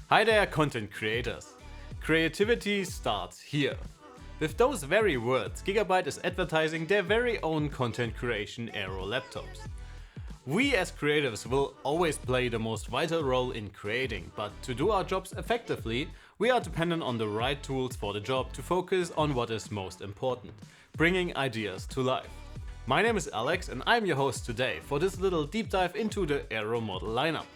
Hi there, content creators! Creativity starts here. With those very words, Gigabyte is advertising their very own content creation AERO laptops. We as creatives will always play the most vital role in creating, but to do our jobs effectively, we are dependent on the right tools for the job to focus on what is most important, bringing ideas to life. My name is Alex and I'm your host today for this little deep dive into the AERO model lineup.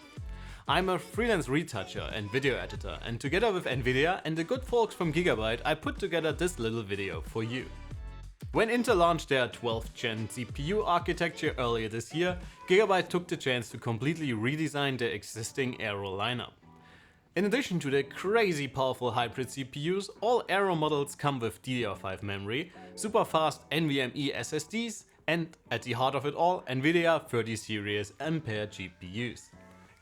I'm a freelance retoucher and video editor, and together with Nvidia and the good folks from Gigabyte, I put together this little video for you. When Intel launched their 12th gen CPU architecture earlier this year, Gigabyte took the chance to completely redesign their existing AERO lineup. In addition to the crazy powerful hybrid CPUs, all AERO models come with DDR5 memory, super fast NVMe SSDs, and at the heart of it all, Nvidia 30 series Ampere GPUs.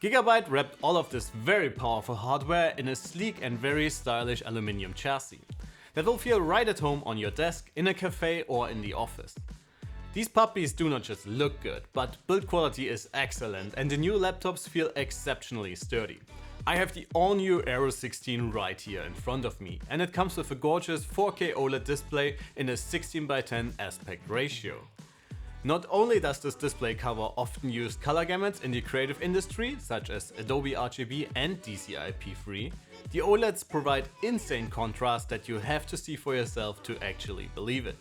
Gigabyte wrapped all of this very powerful hardware in a sleek and very stylish aluminum chassis that will feel right at home on your desk, in a cafe or in the office. These puppies do not just look good, but build quality is excellent and the new laptops feel exceptionally sturdy. I have the all-new AERO 16 right here in front of me, and it comes with a gorgeous 4K OLED display in a 16:10 aspect ratio. Not only does this display cover often used color gamuts in the creative industry, such as Adobe RGB and DCI-P3, the OLEDs provide insane contrast that you have to see for yourself to actually believe it.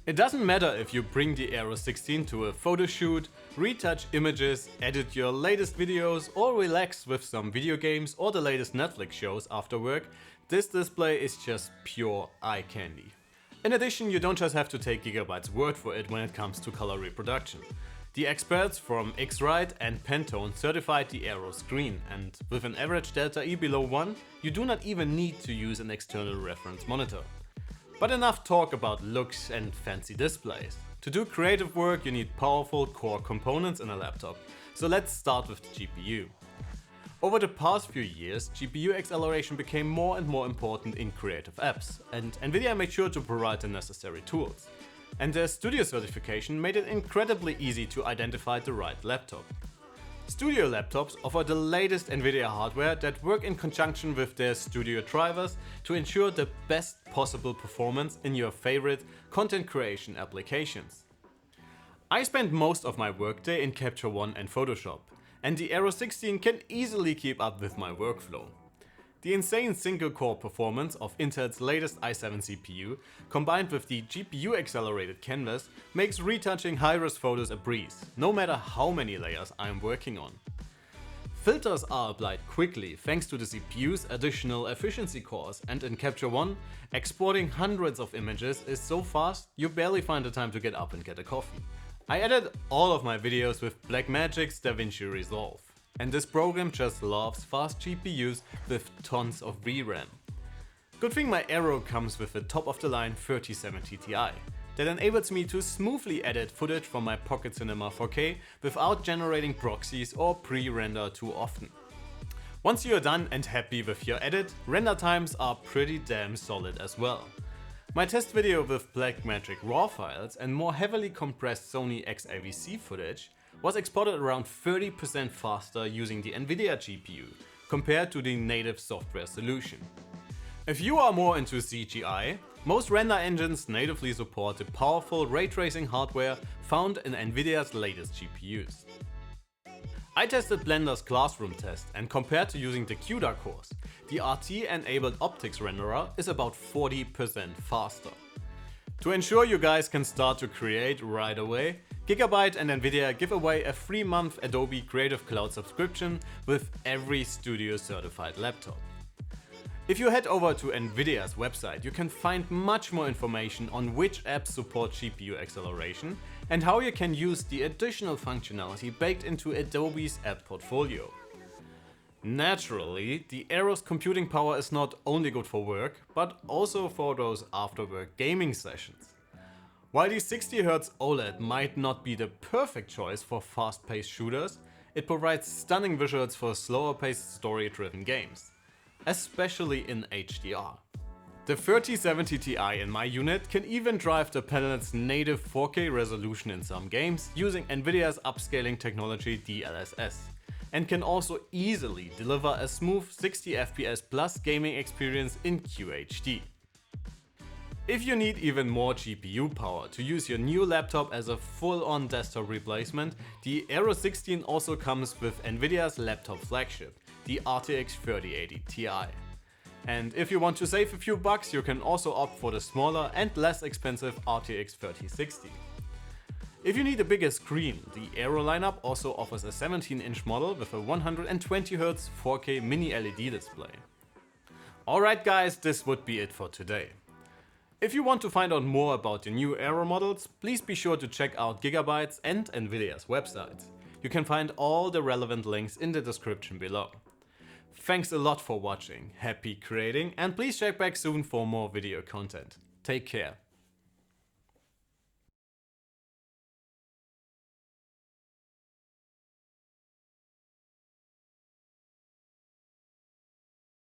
It doesn't matter if you bring the AERO 16 to a photo shoot, retouch images, edit your latest videos, or relax with some video games or the latest Netflix shows after work, this display is just pure eye candy. In addition, you don't just have to take Gigabyte's word for it when it comes to color reproduction. The experts from X-Rite and Pantone certified the AERO screen, and with an average delta E below 1, you do not even need to use an external reference monitor. But enough talk about looks and fancy displays. To do creative work, you need powerful core components in a laptop, so let's start with the GPU. Over the past few years, GPU acceleration became more and more important in creative apps, and Nvidia made sure to provide the necessary tools. And their Studio certification made it incredibly easy to identify the right laptop. Studio laptops offer the latest Nvidia hardware that work in conjunction with their Studio drivers to ensure the best possible performance in your favorite content creation applications. I spend most of my workday in Capture One and Photoshop, and the AERO 16 can easily keep up with my workflow. The insane single-core performance of Intel's latest i7 CPU, combined with the GPU-accelerated canvas, makes retouching high-res photos a breeze, no matter how many layers I'm working on. Filters are applied quickly thanks to the CPU's additional efficiency cores, and in Capture One, exporting hundreds of images is so fast you barely find the time to get up and get a coffee. I edit all of my videos with Blackmagic's DaVinci Resolve, and this program just loves fast GPUs with tons of VRAM. Good thing my AERO comes with a top-of-the-line 3070 Ti that enables me to smoothly edit footage from my Pocket Cinema 4K without generating proxies or pre-render too often. Once you're done and happy with your edit, render times are pretty damn solid as well. My test video with Blackmagic RAW files and more heavily compressed Sony XAVC footage was exported around 30% faster using the Nvidia GPU compared to the native software solution. If you are more into CGI, most render engines natively support the powerful ray tracing hardware found in Nvidia's latest GPUs. I tested Blender's Classroom test, and compared to using the CUDA cores, the RT-enabled optics renderer is about 40% faster. To ensure you guys can start to create right away, Gigabyte and Nvidia give away a 3-month Adobe Creative Cloud subscription with every Studio certified laptop. If you head over to Nvidia's website, you can find much more information on which apps support GPU acceleration and how you can use the additional functionality baked into Adobe's app portfolio. Naturally, the AERO's computing power is not only good for work, but also for those after-work gaming sessions. While the 60Hz OLED might not be the perfect choice for fast-paced shooters, it provides stunning visuals for slower-paced story-driven games, especially in HDR. The 3070 Ti in my unit can even drive the panel's native 4K resolution in some games using Nvidia's upscaling technology DLSS. and can also easily deliver a smooth 60 FPS plus gaming experience in QHD. If you need even more GPU power to use your new laptop as a full-on desktop replacement, the AERO 16 also comes with Nvidia's laptop flagship, the RTX 3080 Ti. And if you want to save a few bucks, you can also opt for the smaller and less expensive RTX 3060. If you need a bigger screen, the AERO lineup also offers a 17-inch model with a 120Hz 4K mini LED display. Alright guys, this would be it for today. If you want to find out more about the new AERO models, please be sure to check out Gigabyte's and Nvidia's websites. You can find all the relevant links in the description below. Thanks a lot for watching, happy creating, and please check back soon for more video content. Take care.